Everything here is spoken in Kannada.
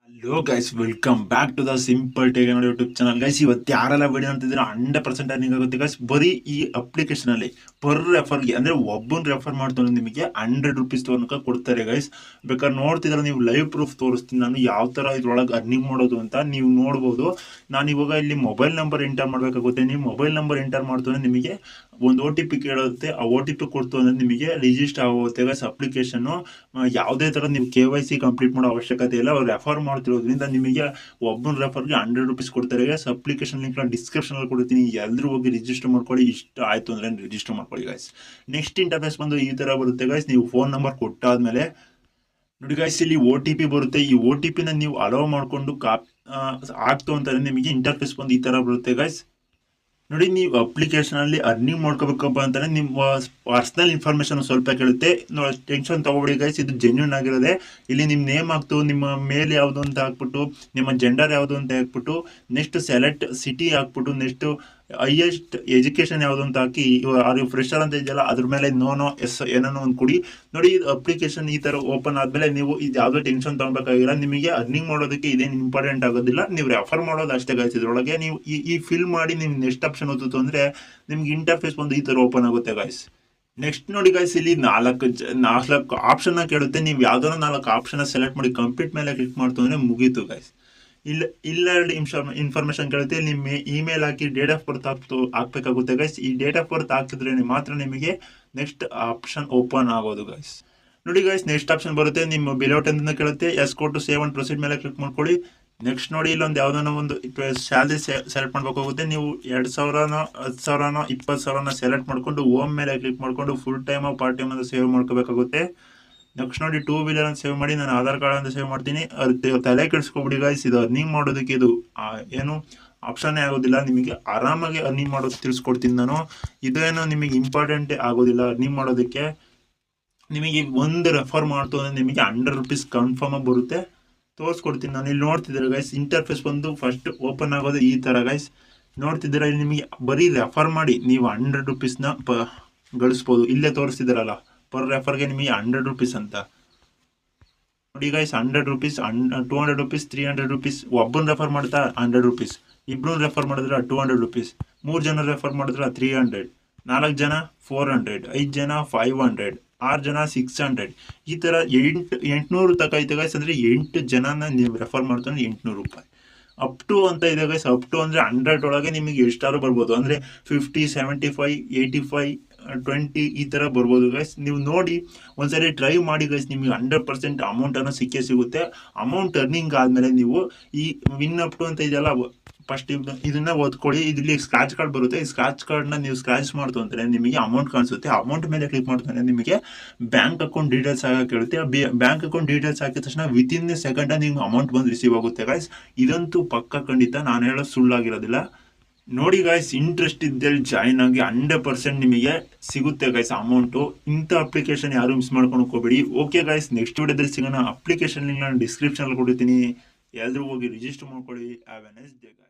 Hello guys, welcome back to the simple take ಅನ್ನೋ ಯೂಟ್ಯೂಬ್ ಚಾನಲ್. ಗೈಸ್, ಇವತ್ತು ಯಾರೆಲ್ಲ ವಿಡಿಯೋ ಅಂತಿದ್ರೆ 100% ಅರ್ನಿಂಗ್ ಆಗುತ್ತೆ ಗೈಸ್. ಬರೀ ಈ ಅಪ್ಲಿಕೇಶನ್ ಅಲ್ಲಿ ಪರ್ ರೆಫರ್ಗೆ ಅಂದ್ರೆ ಒಬ್ಬನ್ ರೆಫರ್ ಮಾಡ್ತಾರೆ ನಿಮಗೆ 100 ರೂಪೀಸ್ ತನಕ ಕೊಡ್ತಾರೆ ಗೈಸ್. ಬೇಕಾದ್ರೆ ನೋಡ್ತಿದ್ರೆ ನೀವು ಲೈವ್ ಪ್ರೂಫ್ ತೋರಿಸ್ತೀನಿ ನಾನು ಯಾವ ತರ ಇದ್ರೊಳಗೆ ಅರ್ನಿಂಗ್ ಮಾಡೋದು ಅಂತ ನೀವು ನೋಡ್ಬೋದು. ನಾನು ಇವಾಗ ಇಲ್ಲಿ ಮೊಬೈಲ್ ನಂಬರ್ ಎಂಟರ್ ಮಾಡಬೇಕಾಗುತ್ತೆ. ನೀವು ಮೊಬೈಲ್ ನಂಬರ್ ಎಂಟರ್ ಮಾಡ್ತಾರೆ ನಿಮಗೆ ಒಂದು OTP ಕೇಳುತ್ತೆ. ಆ OTP ಕೊಡ್ತು ಅಂದ್ರೆ ನಿಮಗೆ ರಿಜಿಸ್ಟರ್ ಆಗುತ್ತೆ ಗೈಸ್ ಅಪ್ಲಿಕೇಶನ್. ಯಾವುದೇ ತರ ನೀವು KYC ಕಂಪ್ಲೀಟ್ ಮಾಡೋ ಅವಶ್ಯಕತೆ ಇಲ್ಲ. ಅವ್ರು ರೆಫರ್ ಮಾಡ್ತಿರೋದ್ರಿಂದ ನಿಮಗೆ ಒಬ್ಬನ ರೆಫರ್ಗೆ 100 ರೂಪೀಸ್ ಕೊಡ್ತಾರೆ ಗೈಸ್. ಅಪ್ಲಿಕೇಶನ್ ಲಿಂಕ್ ಡಿಸ್ಕ್ರಿಪ್ಷನ್ ಅಲ್ಲಿ ಕೊಡ್ತೀನಿ, ಎಲ್ಲರೂ ಹೋಗಿ ರಿಜಿಸ್ಟರ್ ಮಾಡ್ಕೊಳ್ಳಿ. ಇಷ್ಟ ಆಯ್ತು ಅಂದ್ರೆ ರಿಜಿಸ್ಟರ್ ಮಾಡ್ಕೊಳ್ಳಿ ಗೈಸ್. ನೆಕ್ಸ್ಟ್ ಇಂಟರ್ಫೇಸ್ ಬಂದು ಈ ತರ ಬರುತ್ತೆ ಗೈಸ್. ನೀವು ಫೋನ್ ನಂಬರ್ ಕೊಟ್ಟಾದ್ಮೇಲೆ ನೋಡಿ ಗೈಸ್, ಇಲ್ಲಿ OTP ಬರುತ್ತೆ. ಈ OTP ನ ನೀವು ಅಲೋ ಮಾಡ್ಕೊಂಡು ಆಗ್ತು ಅಂತಾರೆ ನಿಮಗೆ ಇಂಟರ್ಫೇಸ್ ಬಂದು ಈ ತರ ಬರುತ್ತೆ ಗೈಸ್. ನೋಡಿ, ನೀವು ಅಪ್ಲಿಕೇಶನ್ ಅಲ್ಲಿ ಅರ್ನಿಂಗ್ ಮಾಡ್ಕೋಬೇಕಪ್ಪ ಅಂತಾನೆ ನಿಮ್ಮ ಪರ್ಸನಲ್ ಇನ್ಫಾರ್ಮೇಶನ್ ಸ್ವಲ್ಪ ಕೇಳುತ್ತೆ. ಟೆನ್ಷನ್ ತಗೋಬೇಡಿ ಗೈಸ್, ಇದು ಜೆನ್ಯೂನ್ ಆಗಿರೋದೆ. ಇಲ್ಲಿ ನಿಮ್ಮ ನೇಮ್ ಹಾಕ್ತು, ನಿಮ್ಮ ಮೇಲ್ ಯಾವುದು ಅಂತ ಹಾಕ್ಬಿಟ್ಟು, ನಿಮ್ಮ ಜೆಂಡರ್ ಯಾವುದು ಅಂತ ಹಾಕ್ಬಿಟ್ಟು, ನೆಕ್ಸ್ಟ್ ಸೆಲೆಕ್ಟ್ ಸಿಟಿ ಹಾಕ್ಬಿಟ್ಟು, ನೆಕ್ಸ್ಟ್ ಹೈಯೆಸ್ಟ್ ಎಜುಕೇಶನ್ ಯಾವುದು ಅಂತ ಹಾಕಿ, ಆರ್ ಯು ಫ್ರೆಶರ್ ಅಂತ ಇದೆಯಲ್ಲ ಅದ್ರ ಮೇಲೆ ನೋ ಎಸ್ ಏನೋ ಒಂದು ಕೊಡಿ. ನೋಡಿ, ಅಪ್ಲಿಕೇಶನ್ ಈ ತರ ಓಪನ್ ಆದ್ಮೇಲೆ ನೀವು ಇದು ಯಾವುದೋ ಟೆನ್ಷನ್ ತಗೋಬೇಕಾಗಿಲ್ಲ. ನಿಮಗೆ ಅರ್ನಿಂಗ್ ಮಾಡೋದಕ್ಕೆ ಇದೇನು ಇಂಪಾರ್ಟೆಂಟ್ ಆಗೋದಿಲ್ಲ. ನೀವು ರೆಫರ್ ಮಾಡೋದು ಅಷ್ಟೇ ಗೈಸ್. ಇದ್ರೊಳಗೆ ನೀವು ಈ ಫಿಲ್ ಮಾಡಿ ನೀವು ನೆಕ್ಸ್ಟ್ ಆಪ್ಷನ್ ಓದಿತು ಅಂದ್ರೆ ನಿಮ್ಗೆ ಇಂಟರ್ಫೇಸ್ ಬಂದು ಈ ತರ ಓಪನ್ ಆಗುತ್ತೆ ಗೈಸ್. ನೆಕ್ಸ್ಟ್ ನೋಡಿ ಗೈಸ್, ಇಲ್ಲಿ ನಾಲ್ಕು ಆಪ್ಷನ್ ಕೇಳುತ್ತೆ. ನೀವು ಯಾವ್ದಾರ 4 ಆಪ್ಷನ್ ಸೆಲೆಕ್ಟ್ ಮಾಡಿ ಕಂಪ್ಲೀಟ್ ಮೇಲೆ ಕ್ಲಿಕ್ ಮಾಡ್ತು ಅಂದ್ರೆ ಮುಗೀತು ಗೈಸ್. ಇಲ್ಲ ಇನ್ಫಾರ್ಮೇಶನ್ ಕೇಳುತ್ತೆ. ನಿಮ್ಮ ಇಮೇಲ್ ಹಾಕಿ ಡೇಟ್ ಆಫ್ ಬರ್ತ್ ಹಾಕ್ಬೇಕಾಗುತ್ತೆ ಗೈಸ್. ಈ ಡೇಟ್ ಆಫ್ ಬರ್ತ್ ಹಾಕಿದ್ರೆ ಮಾತ್ರ ನಿಮಗೆ ನೆಕ್ಸ್ಟ್ ಆಪ್ಷನ್ ಓಪನ್ ಆಗೋದು ಗೈಸ್. ನೋಡಿ ಗೈಸ್, ನೆಕ್ಸ್ಟ್ ಆಪ್ಷನ್ ಬರುತ್ತೆ. ನಿಮ್ಮ ಬಿಲೌಟ್ ಅಂತ ಕೇಳುತ್ತೆ. ಎಸ್ ಕೊಟ್ಟು ಸೇವ್ ಅಂಡ್ ಪ್ರೊಸೀಡ್ ಮೇಲೆ ಕ್ಲಿಕ್ ಮಾಡ್ಕೊಳ್ಳಿ. ನೆಕ್ಸ್ಟ್ ನೋಡಿ, ಇಲ್ಲೊಂದು ಯಾವ್ದಾನ ಒಂದು ಸ್ಯಾಲರಿ ಸೆಲೆಕ್ಟ್ ಮಾಡ್ಬೇಕಾಗುತ್ತೆ. ನೀವು 2,000ನೋ 10,000ನೋ 20,000ನ ಸೆಲೆಕ್ಟ್ ಮಾಡ್ಕೊಂಡು ಹೋಮ್ ಮೇಲೆ ಕ್ಲಿಕ್ ಮಾಡ್ಕೊಂಡು ಫುಲ್ ಟೈಮ್ ಪಾರ್ಟ್ ಟೈಮ್ ಅಂತ ಸೇವ್ ಮಾಡ್ಕೋಬೇಕಾಗುತ್ತೆ. ನೆಕ್ಸ್ಟ್ ನೋಡಿ, 2 ವೀಲರ್ ಅಂತ ಸೇವ್ ಮಾಡಿ. ನಾನು ಆಧಾರ್ ಕಾರ್ಡ್ ಅಂತ ಸೇವ್ ಮಾಡ್ತೀನಿ. ತಲೆ ಕೆಡಿಸ್ಕೊಬಿಡಿ ಗೈಸ್, ಇದು ಅರ್ನಿಂಗ್ ಮಾಡೋದಕ್ಕೆ ಇದು ಏನು ಆಪ್ಷನ್ನೇ ಆಗೋದಿಲ್ಲ. ನಿಮಗೆ ಆರಾಮಾಗಿ ಅರ್ನಿಂಗ್ ಮಾಡೋದು ತಿಳಿಸ್ಕೊಡ್ತೀನಿ ನಾನು. ಇದೇನು ನಿಮಗೆ ಇಂಪಾರ್ಟೆಂಟೇ ಆಗೋದಿಲ್ಲ ಅರ್ನಿಂಗ್ ಮಾಡೋದಕ್ಕೆ. ನಿಮಗೆ ಒಂದು ರೆಫರ್ ಮಾಡ್ತು ಅಂದರೆ ನಿಮಗೆ 100 ರೂಪೀಸ್ ಕನ್ಫರ್ಮ್ ಆಗಿ ಬರುತ್ತೆ. ತೋರಿಸ್ಕೊಡ್ತೀನಿ ನಾನು. ಇಲ್ಲಿ ನೋಡ್ತಿದ್ದೀರಾ ಗೈಸ್, ಇಂಟರ್ಫೇಸ್ ಬಂದು ಫಸ್ಟ್ ಓಪನ್ ಆಗೋದು ಈ ಥರ ಗೈಸ್. ನೋಡ್ತಿದ್ದೀರಾ, ಇಲ್ಲಿ ನಿಮಗೆ ಬರೀ ರೆಫರ್ ಮಾಡಿ ನೀವು 100 ರೂಪೀಸ್ನ ಗಳಿಸ್ಬೋದು. ಇಲ್ಲೇ ತೋರಿಸ್ತಿದ್ದೀರಲ್ಲ, ಪರ್ ರೆಫರ್ಗೆ ನಿಮಗೆ 100 ರೂಪೀಸ್ ಅಂತ. ನೋಡಿ ಗೈಸ್, 100 ರೂಪೀಸ್, 200 ರೂಪೀಸ್, 300 ರೂಪೀಸ್. ಒಬ್ಬನ ರೆಫರ್ ಮಾಡ್ತಾ 100 ರೂಪೀಸ್, ಇಬ್ಬರು ರೆಫರ್ ಮಾಡಿದ್ರೆ 200 ರೂಪೀಸ್, 3 ಜನ ರೆಫರ್ ಮಾಡಿದ್ರೆ 300, 4 ಜನ 400, 5 ಜನ 500, 6 ಜನ 600. ಈ ಥರ 800 ತಕ ಐತೆ ಗೈಸ್. ಅಂದರೆ 8 ಜನನ ನೀವು ರೆಫರ್ ಮಾಡ್ತಾರೆ 800 ರೂಪಾಯಿ. ಅಪ್ ಟು ಅಂತ ಇದೆ ಗೈಸ್. ಅಪ್ ಟು ಅಂದರೆ 100 ಒಳಗೆ ನಿಮಗೆ ಎಷ್ಟಾದ್ರು ಬರ್ಬೋದು. ಅಂದರೆ 50, 75, 85, 20 ಈ ಥರ ಬರ್ಬೋದು ಗೈಸ್. ನೀವು ನೋಡಿ ಒಂದ್ಸರಿ ಟ್ರೈ ಮಾಡಿ ಗೈಸ್. ನಿಮಗೆ 100% ಅಮೌಂಟನ್ನು ಸಿಗುತ್ತೆ. ಅಮೌಂಟ್ ಅರ್ನಿಂಗ್ ಆದಮೇಲೆ ನೀವು ಈ ವಿನ್ ಅಪ್ ಟು ಅಂತ ಇದೆಯಲ್ಲ, ಫಸ್ಟ್ ಇದನ್ನ ಓದ್ಕೊಳ್ಳಿ. ಇಲ್ಲಿ ಸ್ಕ್ರಾಚ್ ಕಾರ್ಡ್ ಬರುತ್ತೆ. ಈ ಸ್ಕ್ರಾಚ್ ಕಾರ್ಡ್ನ ನೀವು ಸ್ಕ್ರಾಚ್ ಮಾಡ್ತು ಅಂದರೆ ನಿಮಗೆ ಅಮೌಂಟ್ ಕಾಣಿಸುತ್ತೆ. ಅಮೌಂಟ್ ಮೇಲೆ ಕ್ಲಿಕ್ ಮಾಡ್ತಾನೆ ನಿಮಗೆ ಬ್ಯಾಂಕ್ ಅಕೌಂಟ್ ಡೀಟೇಲ್ಸ್ ಹಾಕಿ ಕೇಳುತ್ತೆ. ಬ್ಯಾಂಕ್ ಅಕೌಂಟ್ ಡೀಟೇಲ್ಸ್ ಹಾಕಿದ ತಕ್ಷಣ ವಿತಿನ್ ಸೆಕೆಂಡ್ ನಿಮ್ಗೆ ಅಮೌಂಟ್ ಬಂದು ರಿಸೀವ್ ಆಗುತ್ತೆ ಗೈಸ್. ಇದಂತೂ ಪಕ್ಕ ಖಂಡಿತ, ನಾನು ಹೇಳೋದು ಸುಳ್ಳಾಗಿರೋದಿಲ್ಲ. ನೋಡಿ ಗೈಸ್, ಇಂಟ್ರೆಸ್ಟ್ ಇದ್ದಲ್ಲಿ ಜಾಯಿನ್ ಆಗಿ 100% ನಿಮಗೆ ಸಿಗುತ್ತೆ ಗೈಸ್ ಅಮೌಂಟು. ಇಂಥ ಅಪ್ಲಿಕೇಶನ್ ಯಾರು ಮಿಸ್ ಮಾಡ್ಕೊಂಡು ಹೋಗ್ಬೇಡಿ. ಓಕೆ ಗೈಸ್, ನೆಕ್ಸ್ಟ್ ವಿಡಿಯೋದಲ್ಲಿ ಸಿಗೋಣ. ಅಪ್ಲಿಕೇಶನ್ ಲಿಂಕ್ ನಾನು ಡಿಸ್ಕ್ರಿಪ್ಷನಲ್ಲಿ ಕೊಡ್ತೀನಿ. ಎಲ್ಲರೂ ಹೋಗಿ ರಿಜಿಸ್ಟರ್ ಮಾಡ್ಕೊಳ್ಳಿ. Have A nice day guys.